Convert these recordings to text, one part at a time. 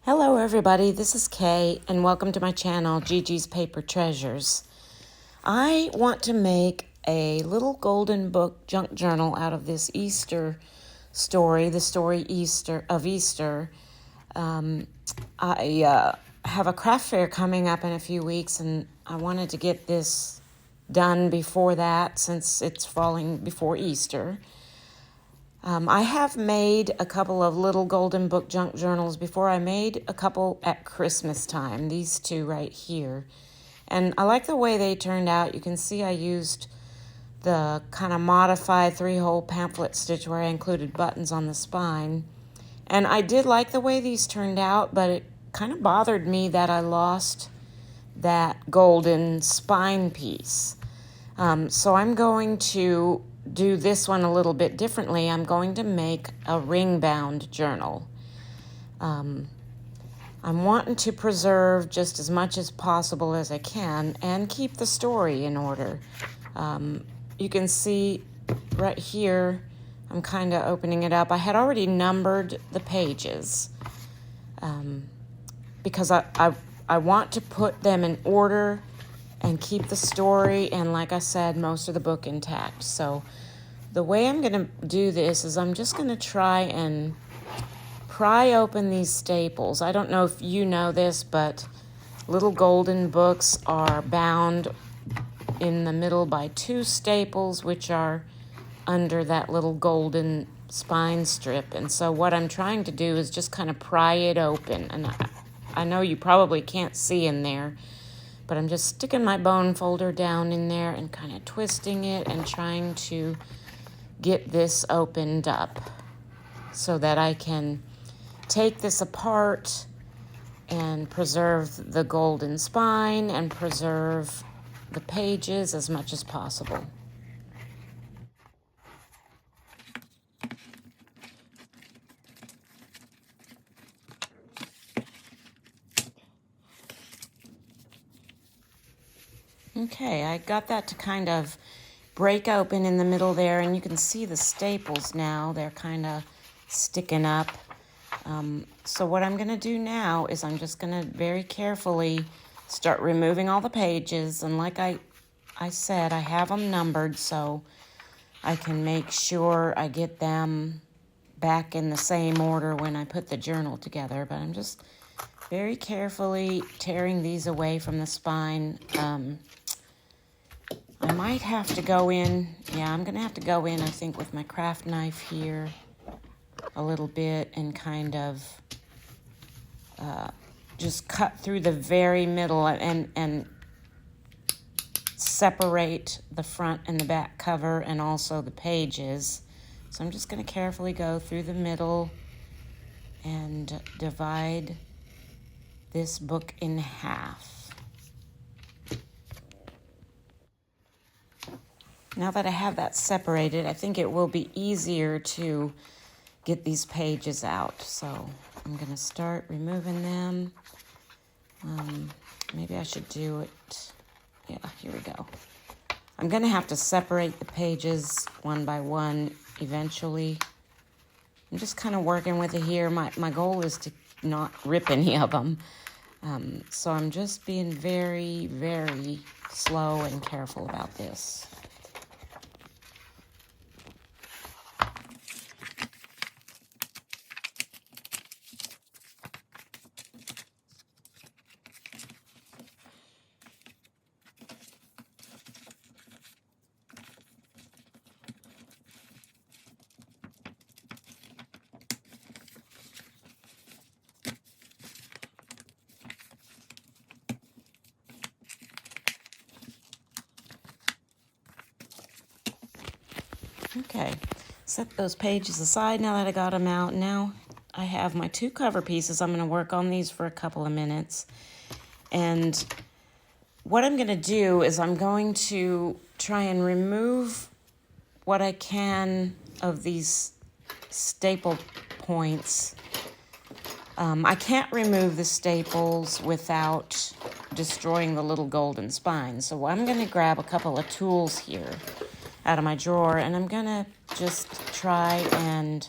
Hello everybody, this is Kay and welcome to my channel, Gigi's Paper Treasures. I want to make a little golden book junk journal out of this Easter story, the story of Easter. I have a craft fair coming up in a few weeks and I wanted to get this done before that since it's falling before Easter. I have made a couple of little golden book junk journals before. I made a couple at Christmas time, these two right here. And I like the way they turned out. You can see I used the kind of modified 3-hole pamphlet stitch where I included buttons on the spine. And I did like the way these turned out, but it kind of bothered me that I lost that golden spine piece. So I'm going to do this one a little bit differently. I'm going to make a ring-bound journal. I'm wanting to preserve just as much as possible as I can and keep the story in order. You can see right here, I'm kind of opening it up. I had already numbered the pages because I want to put them in order and keep the story and, like I said, most of the book intact. So the way I'm going to do this is I'm just going to try and pry open these staples. I don't know if you know this, but little golden books are bound in the middle by 2 staples, which are under that little golden spine strip. And so what I'm trying to do is just kind of pry it open. And I know you probably can't see in there, but I'm just sticking my bone folder down in there and kind of twisting it and trying to get this opened up so that I can take this apart and preserve the golden spine and preserve the pages as much as possible. Okay, I got that to kind of break open in the middle there, and you can see the staples now. They're kind of sticking up. So what I'm going to do now is I'm just going to very carefully start removing all the pages. And like I said, I have them numbered so I can make sure I get them back in the same order when I put the journal together. But I'm just very carefully tearing these away from the spine. I might have to go in, I'm going to have to go in, I think, with my craft knife here a little bit and kind of just cut through the very middle and separate the front and the back cover and also the pages. So I'm just going to carefully go through the middle and divide this book in half. Now that I have that separated, I think it will be easier to get these pages out. So I'm going to start removing them. Maybe I should do it. Yeah, here we go. I'm going to have to separate the pages one by one eventually. I'm just kind of working with it here. My goal is to not rip any of them. So I'm just being very, very slow and careful about this. Okay, set those pages aside now that I got them out. Now I have my 2 cover pieces. I'm going to work on these for a couple of minutes. And what I'm going to do is I'm going to try and remove what I can of these staple points. I can't remove the staples without destroying the little golden spine. So I'm going to grab a couple of tools here out of my drawer, and I'm gonna just try and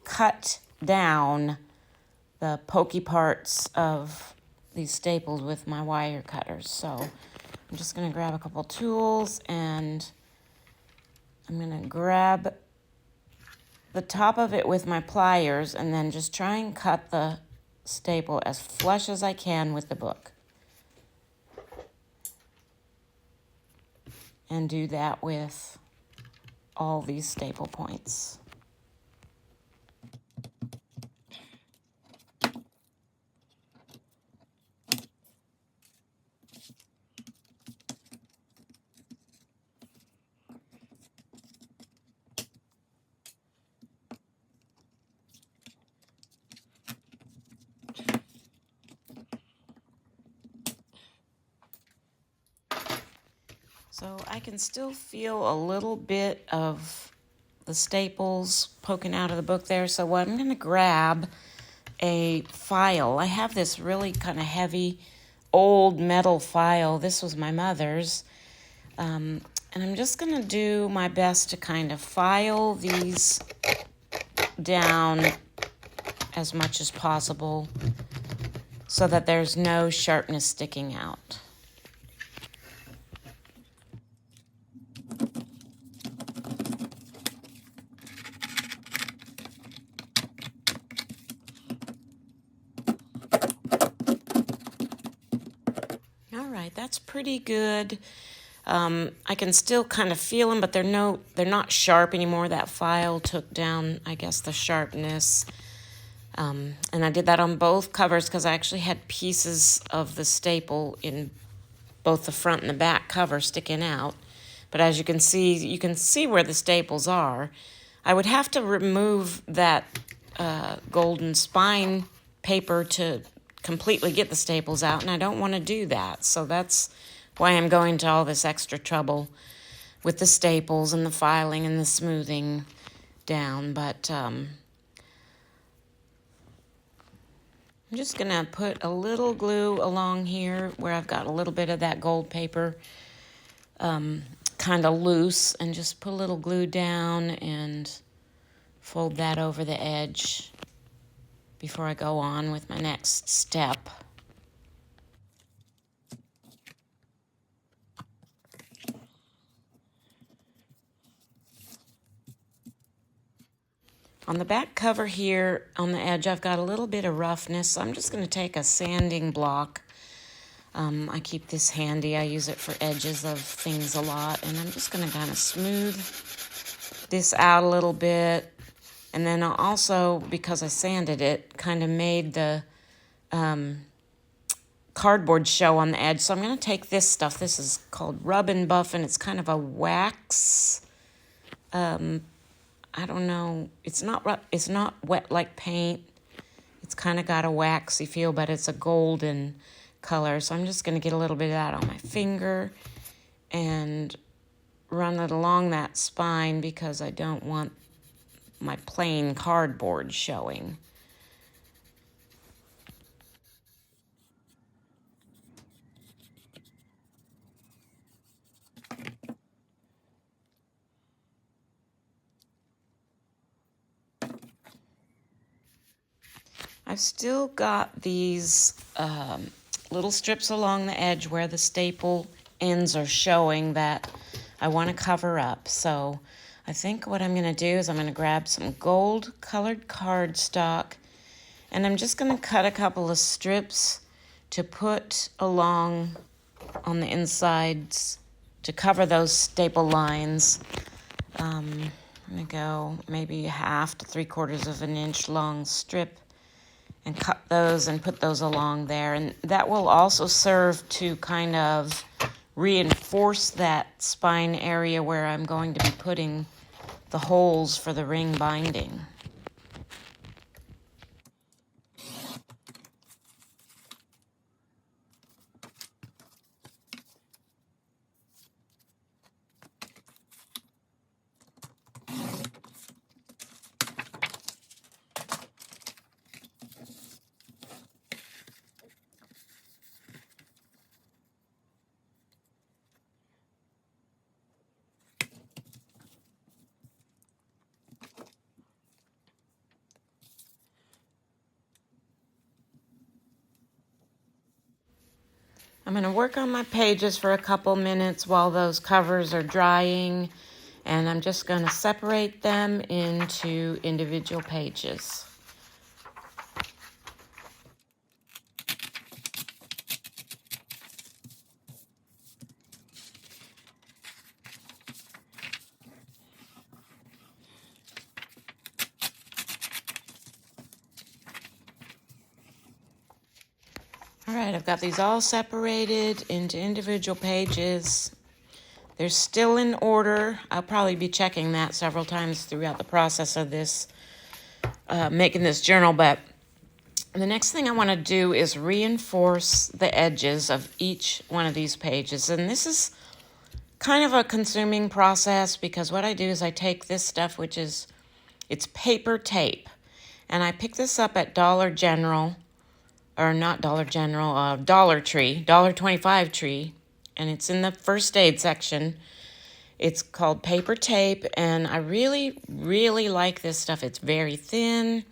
cut down the pokey parts of these staples with my wire cutters. So I'm just going to grab a couple tools, and I'm going to grab the top of it with my pliers and then just try and cut the staple as flush as I can with the book. And do that with all these staple points. So I can still feel a little bit of the staples poking out of the book there. So what I'm going to grab a file. I have this really kind of heavy old metal file. This was my mother's. And I'm just going to do my best to kind of file these down as much as possible so that there's no sharpness sticking out. All right, that's pretty good. I can still kind of feel them, but they're not sharp anymore. That file took down, I guess, the sharpness. And I did that on both covers because I actually had pieces of the staple in both the front and the back cover sticking out. But as you can see where the staples are. I would have to remove that golden spine paper to completely get the staples out, and I don't want to do that. So that's why I'm going to all this extra trouble with the staples and the filing and the smoothing down. But I'm just going to put a little glue along here where I've got a little bit of that gold paper kind of loose, and just put a little glue down and fold that over the edge before I go on with my next step. On the back cover here, on the edge, I've got a little bit of roughness, so I'm just going to take a sanding block. I keep this handy. I use it for edges of things a lot, and I'm just going to kind of smooth this out a little bit. And then I'll also, because I sanded it, kind of made the cardboard show on the edge. So I'm going to take this stuff. This is called Rub and Buff, and it's kind of a wax. I don't know. It's not wet like paint. It's kind of got a waxy feel, but it's a golden color. So I'm just going to get a little bit of that on my finger and run it along that spine because I don't want my plain cardboard showing. I've still got these little strips along the edge where the staple ends are showing that I want to cover up. So I think what I'm going to do is I'm going to grab some gold colored cardstock, and I'm just going to cut a couple of strips to put along on the insides to cover those staple lines. I'm going to go maybe 1/2 to 3/4 of an inch long strip and cut those and put those along there. And that will also serve to kind of reinforce that spine area where I'm going to be putting the holes for the ring binding. I'm going to work on my pages for a couple minutes while those covers are drying, and I'm just going to separate them into individual pages. All right, I've got these all separated into individual pages. They're still in order. I'll probably be checking that several times throughout the process of this, making this journal, but the next thing I want to do is reinforce the edges of each one of these pages. And this is kind of a consuming process because what I do is I take this stuff, which is, it's paper tape. And I pick this up at Dollar General, or not Dollar General, Dollar Tree, $1.25 Tree. And it's in the first aid section. It's called paper tape, and I really, really like this stuff. It's very thin,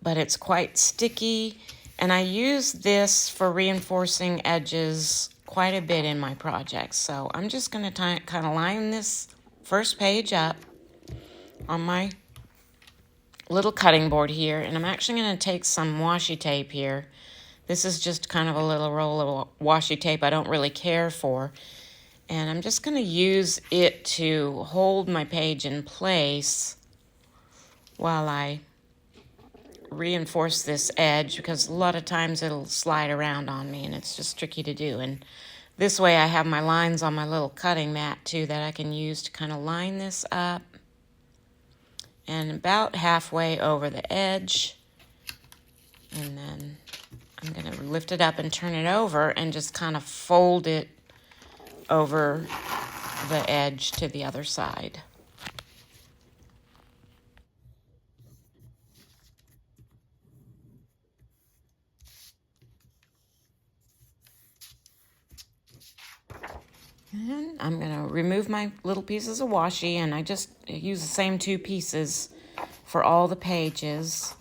but it's quite sticky, and I use this for reinforcing edges quite a bit in my projects. So I'm just going to kind of line this first page up on my little cutting board here, and I'm actually going to take some washi tape here. This is just kind of a little roll of washi tape I don't really care for, and I'm just going to use it to hold my page in place while I reinforce this edge, because a lot of times it'll slide around on me and it's just tricky to do. And this way I have my lines on my little cutting mat too that I can use to kind of line this up, and about halfway over the edge, and then I'm going to lift it up and turn it over and just kind of fold it over the edge to the other side. And I'm going to remove my little pieces of washi, and I just use the same 2 pieces for all the pages.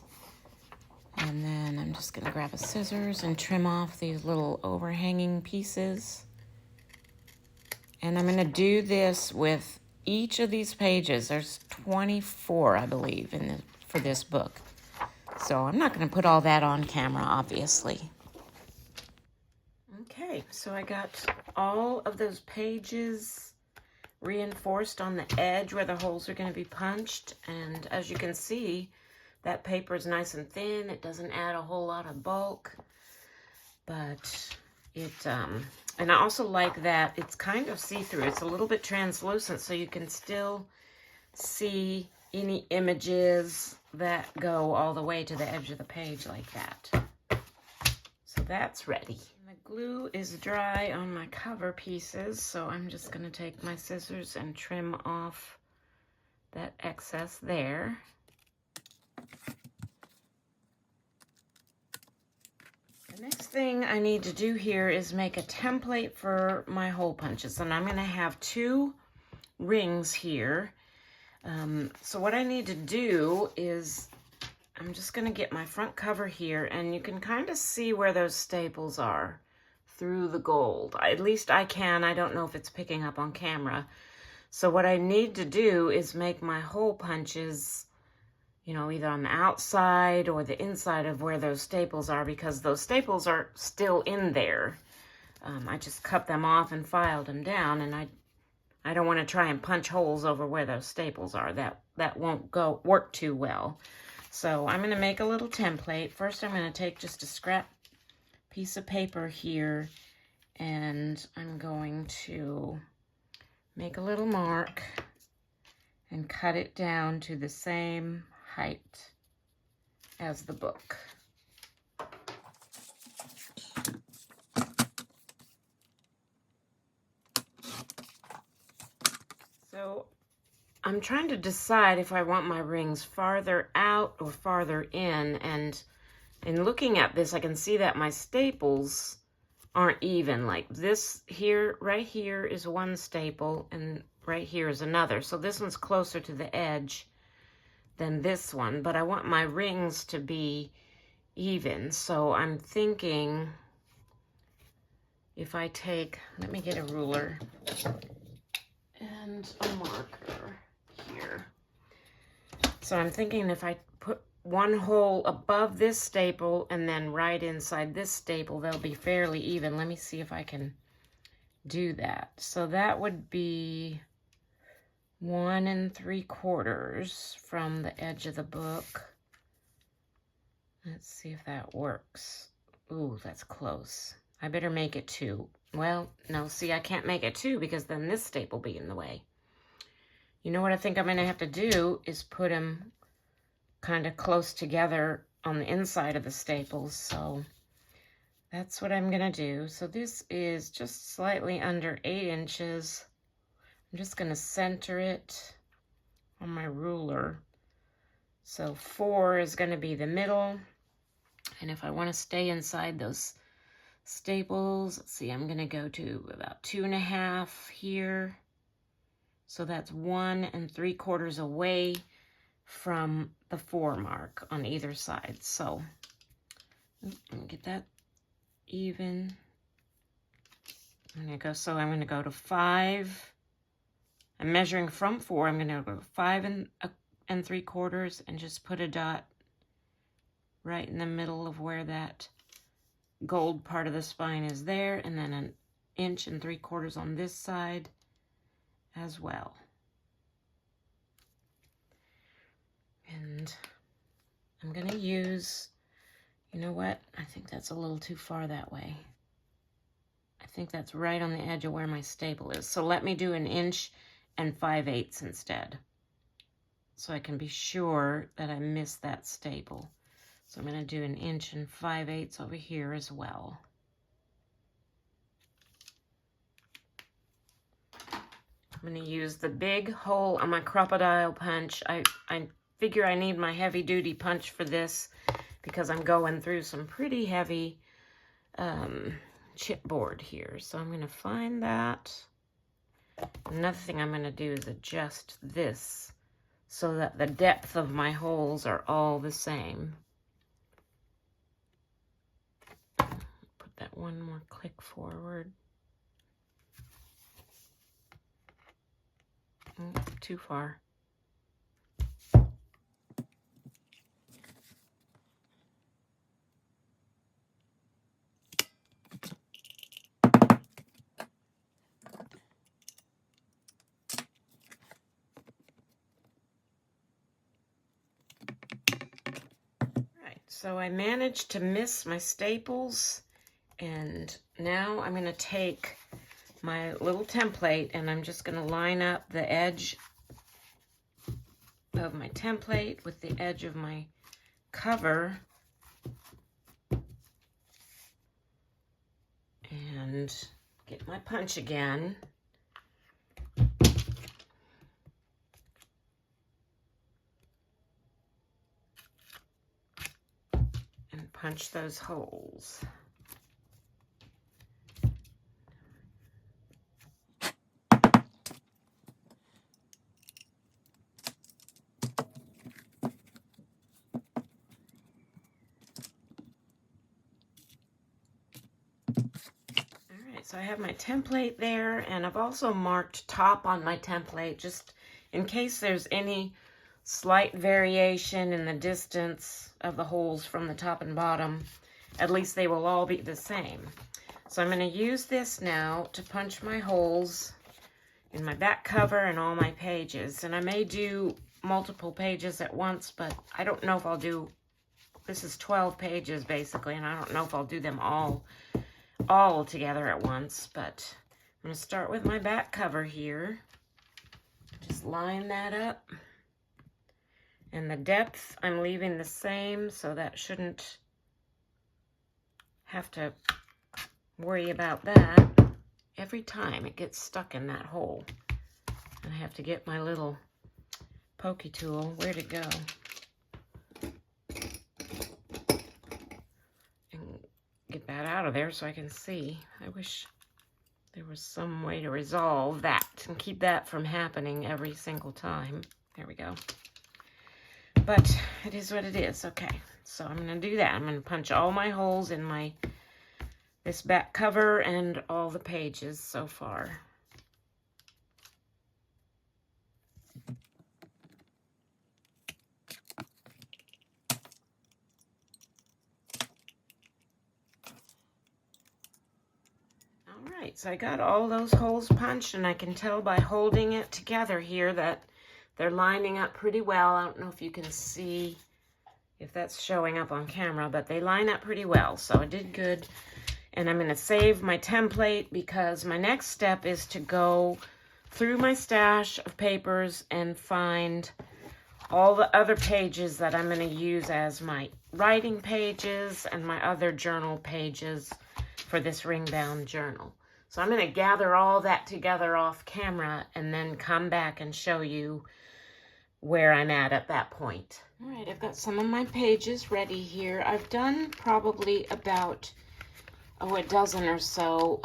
And then I'm just going to grab a scissors and trim off these little overhanging pieces. And I'm going to do this with each of these pages. There's 24, I believe, for this book. So I'm not going to put all that on camera, obviously. Okay, so I got all of those pages reinforced on the edge where the holes are going to be punched. And as you can see, that paper is nice and thin. It doesn't add a whole lot of bulk, but it, and I also like that it's kind of see-through. It's a little bit translucent, so you can still see any images that go all the way to the edge of the page like that. So that's ready. The glue is dry on my cover pieces, so I'm just going to take my scissors and trim off that excess there. The next thing I need to do here is make a template for my hole punches, and I'm going to have 2 rings here. So what I need to do is I'm just going to get my front cover here, and you can kind of see where those staples are through the gold. At least I can. I don't know if it's picking up on camera. So what I need to do is make my hole punches, you know, either on the outside or the inside of where those staples are, because those staples are still in there. I just cut them off and filed them down, and I don't want to try and punch holes over where those staples are. That won't work too well. So I'm going to make a little template. First, I'm going to take just a scrap piece of paper here, and I'm going to make a little mark and cut it down to the same height as the book. So I'm trying to decide if I want my rings farther out or farther in, and in looking at this, I can see that my staples aren't even. Like this here, right here is one staple, and right here is another. So this one's closer to the edge than this one, but I want my rings to be even. So I'm thinking if I take, let me get a ruler and a marker here. So I'm thinking if I put one hole above this staple and then right inside this staple, they'll be fairly even. Let me see if I can do that. So that would be 1 3/4 from the edge of the book. Let's see if that works. Ooh, that's close. I better make it 2. Well, no, see, I can't make it 2 because then this staple will be in the way. You know what I think I'm going to have to do is put them kind of close together on the inside of the staples. So that's what I'm going to do. So this is just slightly under 8 inches. I'm just going to center it on my ruler. So 4 is going to be the middle. And if I want to stay inside those staples, let's see, I'm going to go to about 2.5 here. So that's 1 3/4 away from the 4 mark on either side. So let me get that even. I'm going to go to 5. I'm measuring from 4. I'm going to go to 5 3/4 and just put a dot right in the middle of where that gold part of the spine is there, and then 1 3/4 on this side as well. And I'm going to use, you know what? I think that's a little too far that way. I think that's right on the edge of where my staple is. So let me do 1 5/8 instead, so I can be sure that I miss that staple. So I'm going to do 1 5/8 over here as well. I'm going to use the big hole on my crocodile punch. I figure I need my heavy duty punch for this because I'm going through some pretty heavy chipboard here. So I'm going to find that. Another thing I'm going to do is adjust this so that the depth of my holes are all the same. Put that one more click forward. Too far. So I managed to miss my staples, and now I'm going to take my little template and I'm just going to line up the edge of my template with the edge of my cover, and get my punch again. Punch those holes. Alright, so I have my template there, and I've also marked top on my template just in case there's any slight variation in the distance of the holes from the top and bottom. At least they will all be the same. So I'm going to use this now to punch my holes in my back cover and all my pages. And I may do multiple pages at once, but I don't know if I'll do, this is 12 pages basically, and I don't know if I'll do them all together at once. But I'm going to start with my back cover here. Just line that up. And the depth I'm leaving the same, so that shouldn't have to worry about that. Every time it gets stuck in that hole. And I have to get my little pokey tool. Where'd it go? And get that out of there so I can see. I wish there was some way to resolve that and keep that from happening every single time. There we go. But it is what it is. Okay, so I'm going to do that. I'm going to punch all my holes in my this back cover and all the pages so far. All right, so I got all those holes punched, and I can tell by holding it together here that they're lining up pretty well. I don't know if you can see if that's showing up on camera, but they line up pretty well, so I did good. And I'm going to save my template because my next step is to go through my stash of papers and find all the other pages that I'm going to use as my writing pages and my other journal pages for this ring-bound journal. So I'm going to gather all that together off camera and then come back and show you where I'm at that point. All right, I've got some of my pages ready here. I've done probably about a dozen or so.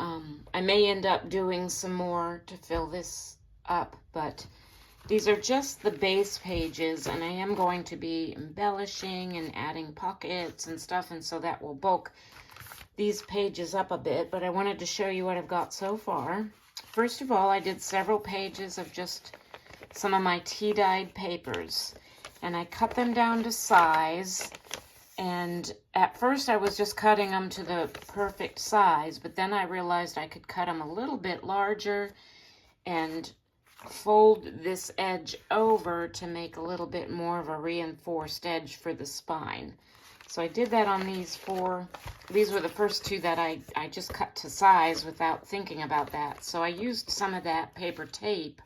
I may end up doing some more to fill this up, but these are just the base pages, and I am going to be embellishing and adding pockets and stuff, and so that will bulk these pages up a bit, but I wanted to show you what I've got so far. First of all, I did several pages of just some of my tea-dyed papers, and I cut them down to size. And at first I was just cutting them to the perfect size, but then I realized I could cut them a little bit larger and fold this edge over to make a little bit more of a reinforced edge for the spine. So I did that on these four. These were the first two that I just cut to size without thinking about that. So I used some of that paper tape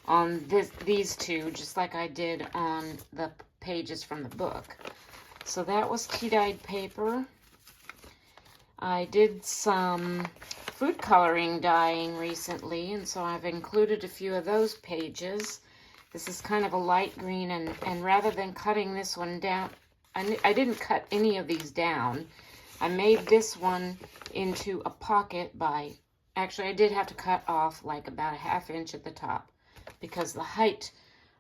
on these two, just like I did on the pages from the book. So that was tea-dyed paper. I did some food coloring dyeing recently, and so I've included a few of those pages. This is kind of a light green, and rather than cutting this one down, I didn't cut any of these down. I made this one into a pocket by, actually I did have to cut off like about a ½ inch at the top, because the height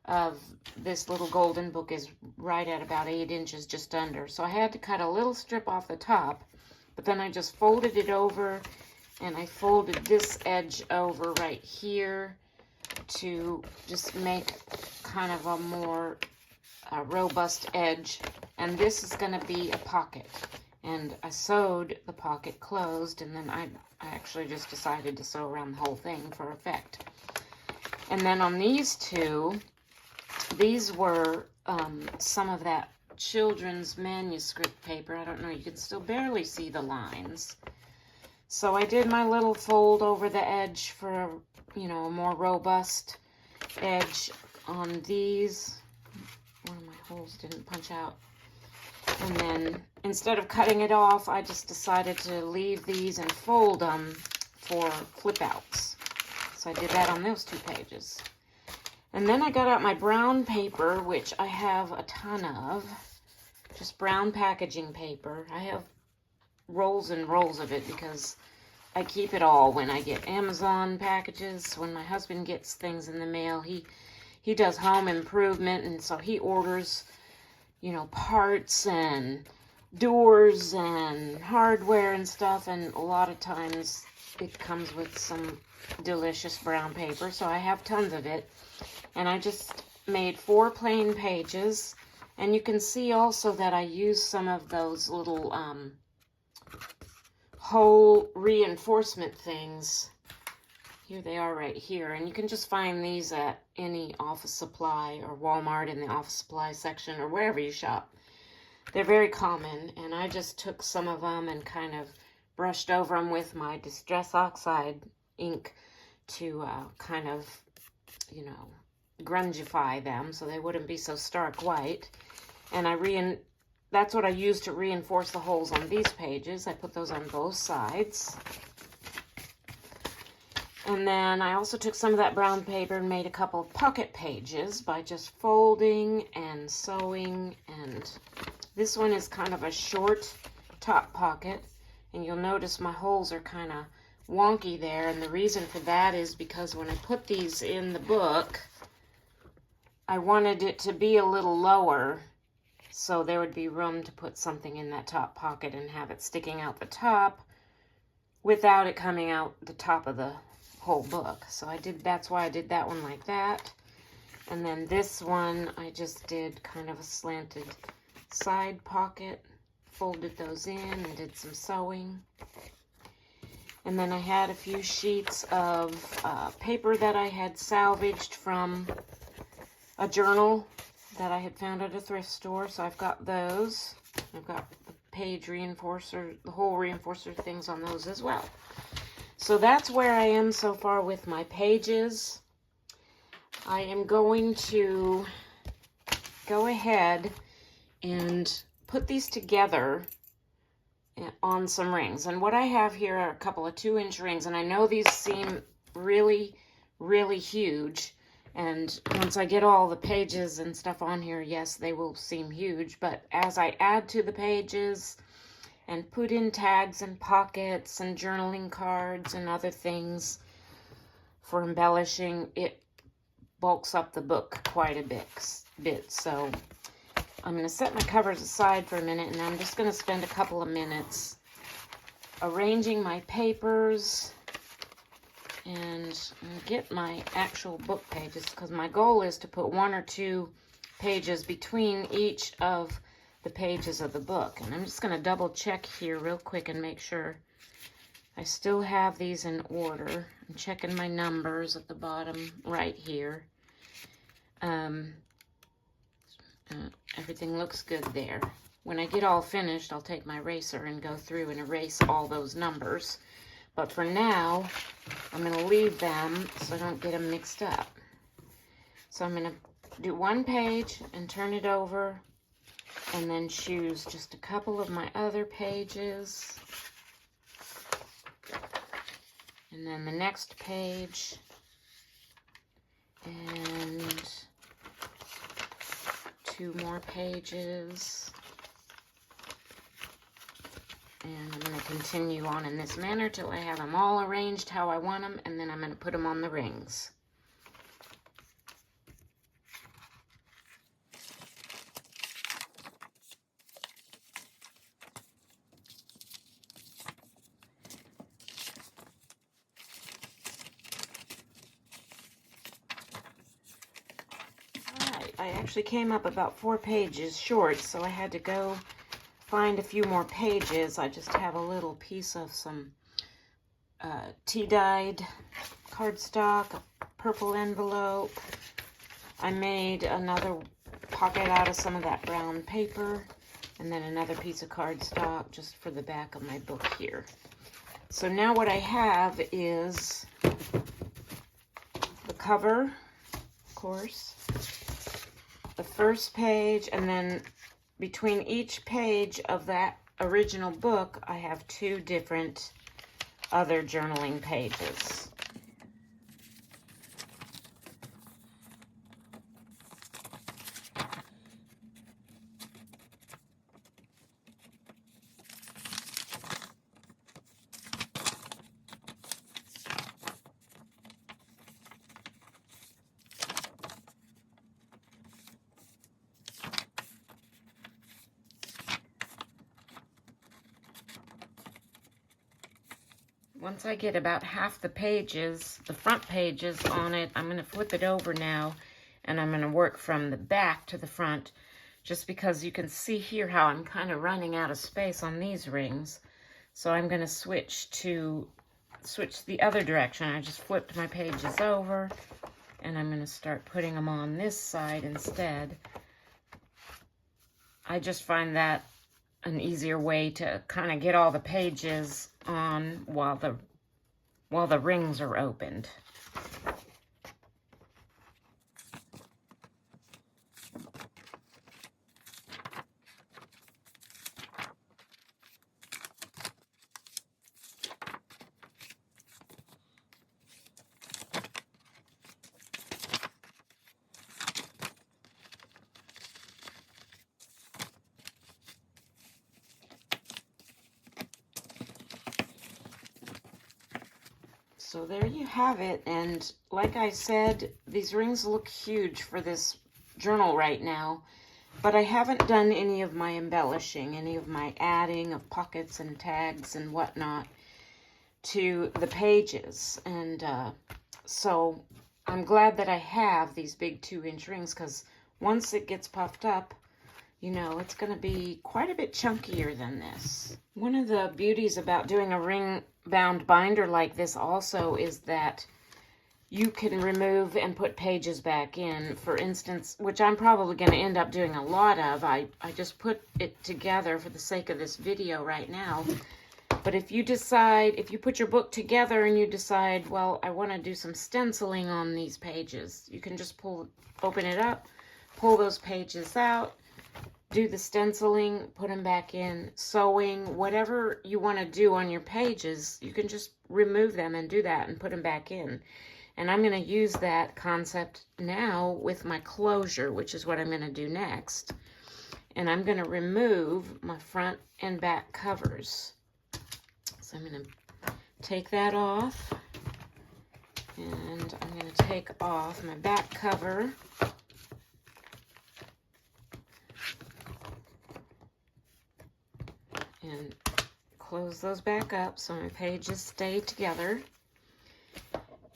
of this little golden book is right at about 8 inches, just under. So I had to cut a little strip off the top, but then I just folded it over, and I folded this edge over right here to just make kind of a more robust edge. And this is going to be a pocket. And I sewed the pocket closed, and then I actually just decided to sew around the whole thing for effect. And then on these two, these were some of that children's manuscript paper. I don't know, you can still barely see the lines. So I did my little fold over the edge for, you know, a more robust edge on these. One of my holes didn't punch out. And then instead of cutting it off, I just decided to leave these and fold them for flip outs. So I did that on those two pages. And then I got out my brown paper, which I have a ton of, just brown packaging paper. I have rolls and rolls of it because I keep it all when I get Amazon packages. When my husband gets things in the mail, he does home improvement, and so he orders, you know, parts and doors and hardware and stuff, and a lot of times it comes with some delicious brown paper, so I have tons of it. And I just made 4 plain pages, and you can see also that I used some of those little hole reinforcement things. Here they are right here, and you can just find these at any office supply or Walmart in the office supply section or wherever you shop. They're very common, and I just took some of them and kind of brushed over them with my Distress Oxide ink to kind of, you know, grungify them so they wouldn't be so stark white. And that's what I used to reinforce the holes on these pages. I put those on both sides. And then I also took some of that brown paper and made a couple of pocket pages by just folding and sewing. And this one is kind of a short top pocket, and you'll notice my holes are kind of wonky there, and the reason for that is because when I put these in the book, I wanted it to be a little lower so there would be room to put something in that top pocket and have it sticking out the top without it coming out the top of the whole book. So that's why I did that one like that. And then this one, I just did kind of a slanted side pocket, folded those in and did some sewing. And then I had a few sheets of paper that I had salvaged from a journal that I had found at a thrift store. So I've got those. I've got the page reinforcer, the whole reinforcer things on those as well. So that's where I am so far with my pages. I am going to go ahead and put these together on some rings. And what I have here are a couple of 2-inch rings, and I know these seem really, really huge. And once I get all the pages and stuff on here, yes, they will seem huge. But as I add to the pages and put in tags and pockets and journaling cards and other things for embellishing, it bulks up the book quite a bit. So I'm going to set my covers aside for a minute, and I'm just going to spend a couple of minutes arranging my papers and get my actual book pages, because my goal is to put 1 or 2 pages between each of the pages of the book. And I'm just going to double check here real quick and make sure I still have these in order. I'm checking my numbers at the bottom right here. Everything looks good there. When I get all finished, I'll take my eraser and go through and erase all those numbers. But for now, I'm going to leave them so I don't get them mixed up. So I'm going to do 1 page and turn it over, and then choose just a couple of my other pages. And then the next page. And 2 more pages. And I'm going to continue on in this manner till I have them all arranged how I want them, and then I'm going to put them on the rings. Alright, I actually came up about 4 pages short, so I had to go find a few more pages. I just have a little piece of some tea-dyed cardstock, a purple envelope. I made another pocket out of some of that brown paper, and then another piece of cardstock just for the back of my book here. So now what I have is the cover, of course, the first page, and then between each page of that original book, I have 2 different other journaling pages. Once I get about half the pages, the front pages on it, I'm going to flip it over now, and I'm going to work from the back to the front, just because you can see here how I'm kind of running out of space on these rings. So I'm going to switch the other direction. I just flipped my pages over, and I'm going to start putting them on this side instead. I just find that an easier way to kind of get all the pages on while the rings are opened. So there you have it, and like I said, these rings look huge for this journal right now, but I haven't done any of my embellishing, any of my adding of pockets and tags and whatnot. to the pages. And so I'm glad that I have these big 2-inch rings, because once it gets puffed up, you know, it's going to be quite a bit chunkier than this. One of the beauties about doing a ring-bound binder like this also is that you can remove and put pages back in. For instance, which I'm probably going to end up doing a lot of. I just put it together for the sake of this video right now. But if you decide, if you put your book together and you decide, well, I want to do some stenciling on these pages, you can just open it up, pull those pages out, do the stenciling, put them back in, sewing, whatever you want to do on your pages, you can just remove them and do that and put them back in. And I'm going to use that concept now with my closure, which is what I'm going to do next. And I'm going to remove my front and back covers. So I'm going to take that off, and I'm going to take off my back cover. And close those back up so my pages stay together.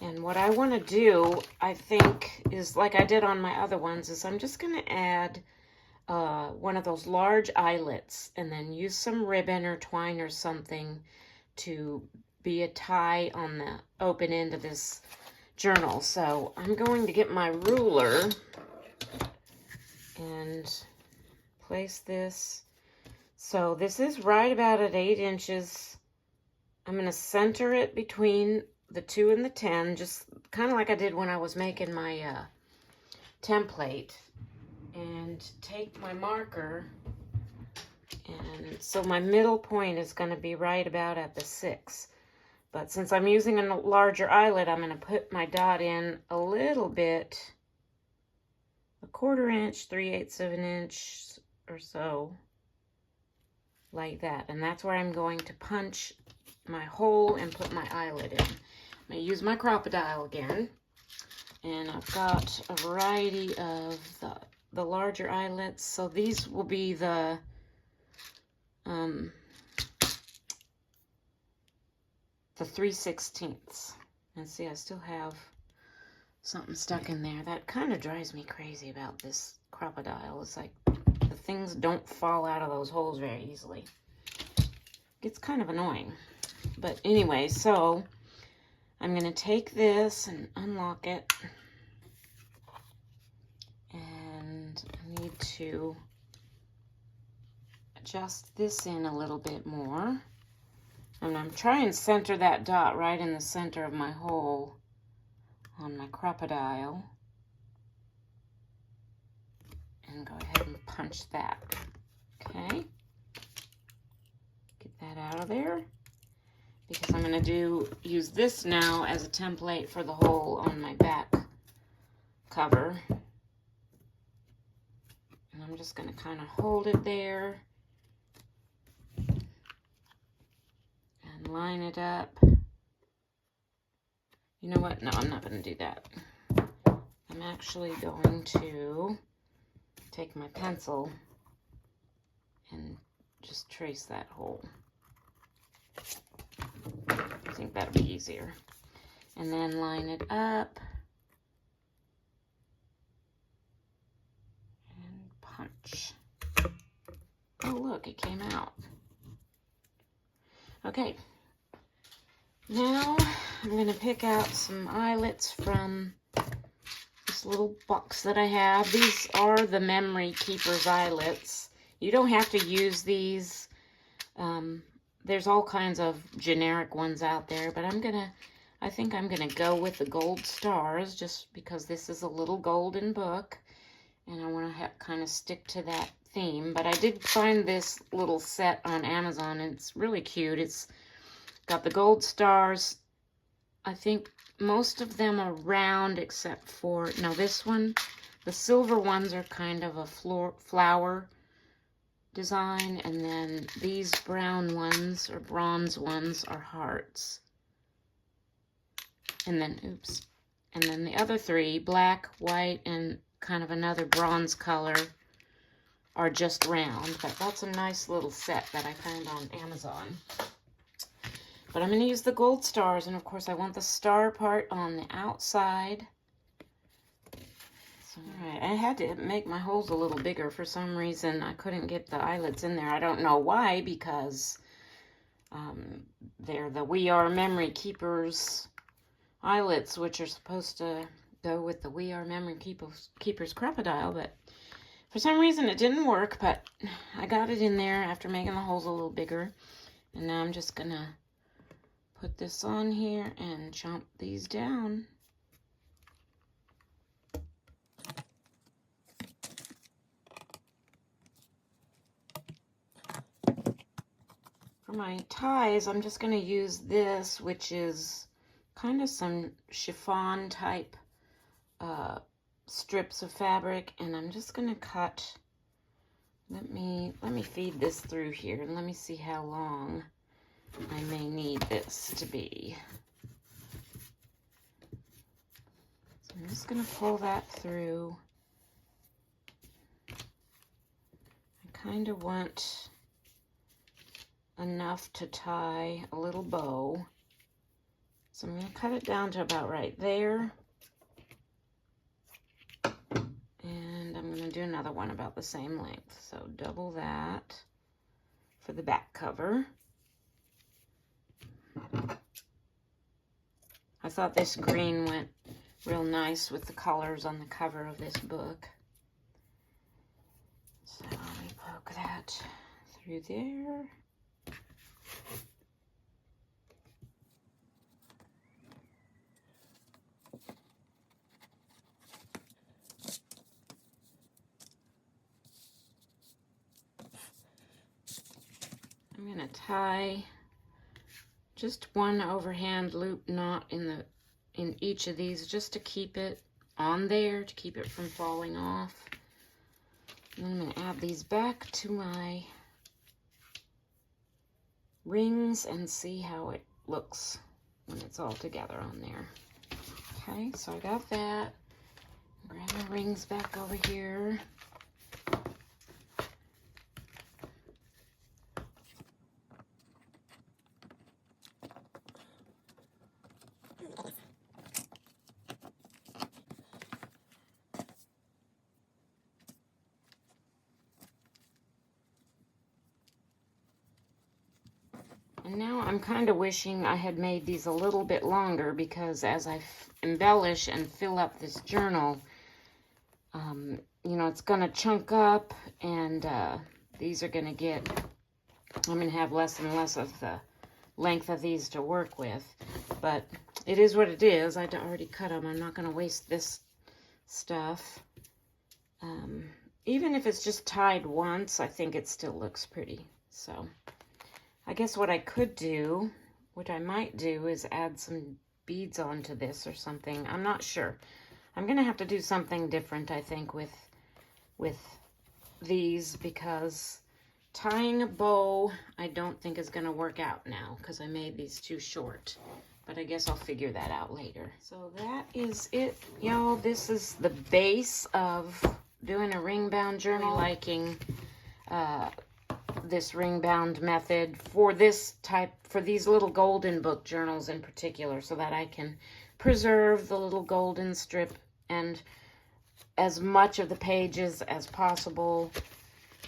And what I want to do, I think, is like I did on my other ones, is I'm just going to add one of those large eyelets and then use some ribbon or twine or something to be a tie on the open end of this journal. So I'm going to get my ruler and place this. So this is right about at 8 inches. I'm going to center it between the 2 and the 10, just kind of like I did when I was making my template. And take my marker, and so my middle point is going to be right about at the 6. But since I'm using a larger eyelet, I'm going to put my dot in a little bit, a 1/4 inch, 3/8 of an inch or so, like that. And that's where I'm going to punch my hole and put my eyelet in. I'm going to use my crocodile again, and I've got a variety of the larger eyelets. So these will be the 3/16. And see, I still have something stuck in there. That kind of drives me crazy about this crocodile. It's like the things don't fall out of those holes very easily. It's kind of annoying. But anyway, so I'm going to take this and unlock it. And I need to adjust this in a little bit more. And I'm trying to center that dot right in the center of my hole on my crocodile. And go ahead and punch that. Okay. Get that out of there. Because I'm going to use this now as a template for the hole on my back cover. And I'm just going to kind of hold it there and line it up. You know what? No, I'm not going to do that. I'm actually going to take my pencil and just trace that hole. I think that'll be easier. And then line it up. Punch. Oh, look, it came out. Okay. Now I'm going to pick out some eyelets from this little box that I have. These are the Memory Keepers eyelets. You don't have to use these. There's all kinds of generic ones out there, but I think I'm going to go with the gold stars just because this is a little golden book. And I want to kind of stick to that theme. But I did find this little set on Amazon, and it's really cute. It's got the gold stars. I think most of them are round except for, no, this one. The silver ones are kind of a flower design. And then these brown ones, or bronze ones, are hearts. And then, oops. And then the other 3, black, white, and kind of another bronze color, are just round. But that's a nice little set that I found on Amazon. But I'm going to use the gold stars, and of course I want the star part on the outside. So, all right, I had to make my holes a little bigger. For some reason, I couldn't get the eyelets in there. I don't know why, because they're the We Are Memory Keepers eyelets, which are supposed to go with the We Are Memory Keepers crocodile, but for some reason it didn't work. But I got it in there after making the holes a little bigger, and now I'm just gonna put this on here and chomp these down. For my ties, I'm just gonna use this, which is kind of some chiffon type strips of fabric, and I'm just gonna cut. Let me feed this through here, and let me see how long I may need this to be. So I'm just gonna pull that through. I kind of want enough to tie a little bow. So I'm gonna cut it down to about right there. And I'm gonna do another one about the same length. So double that for the back cover. I thought this green went real nice with the colors on the cover of this book. So let me poke that through there. I'm going to tie just one overhand loop knot in each of these, just to keep it on there, to keep it from falling off. And then I'm going to add these back to my rings and see how it looks when it's all together on there. Okay, so I got that. Grab my rings back over here. And now I'm kind of wishing I had made these a little bit longer, because as I embellish and fill up this journal, you know, it's going to chunk up, and these are going to get, I'm going to have less and less of the length of these to work with. But it is what it is. I already cut them. I'm not going to waste this stuff. Even if it's just tied once, I think it still looks pretty. So I guess what I could do, what I might do, is add some beads onto this or something. I'm not sure. I'm going to have to do something different, I think, with these, because tying a bow I don't think is going to work out now, because I made these too short. But I guess I'll figure that out later. So that is it, y'all. This is the base of doing a ring bound journal. Liking this ring bound method for this type, for these little golden book journals in particular, so that I can preserve the little golden strip and as much of the pages as possible.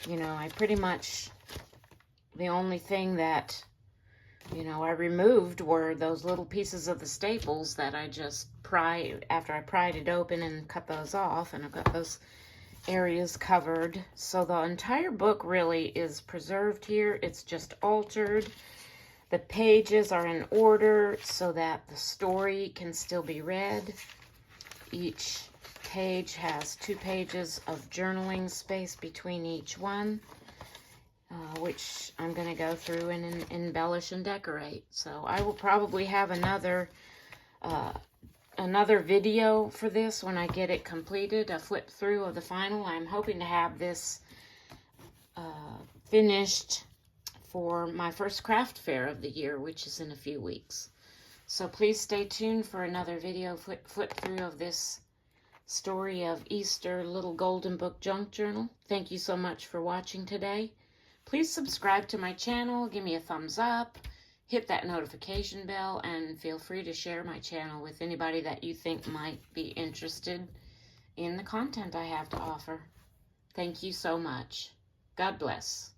You know, I pretty much, the only thing that, you know, I removed were those little pieces of the staples that I just after I pried it open and cut those off, and I've got those areas covered. So the entire book really is preserved here. It's just altered. The pages are in order so that the story can still be read. Each page has 2 pages of journaling space between each one, which I'm going to go through and embellish and decorate. So I will probably have another video for this when I get it completed, a flip through of the final. I'm hoping to have this finished for my first craft fair of the year, which is in a few weeks. So please stay tuned for another video flip through of this story of Easter Little Golden Book Junk Journal. Thank you so much for watching today. Please subscribe to my channel, give me a thumbs up, hit that notification bell, and feel free to share my channel with anybody that you think might be interested in the content I have to offer. Thank you so much. God bless.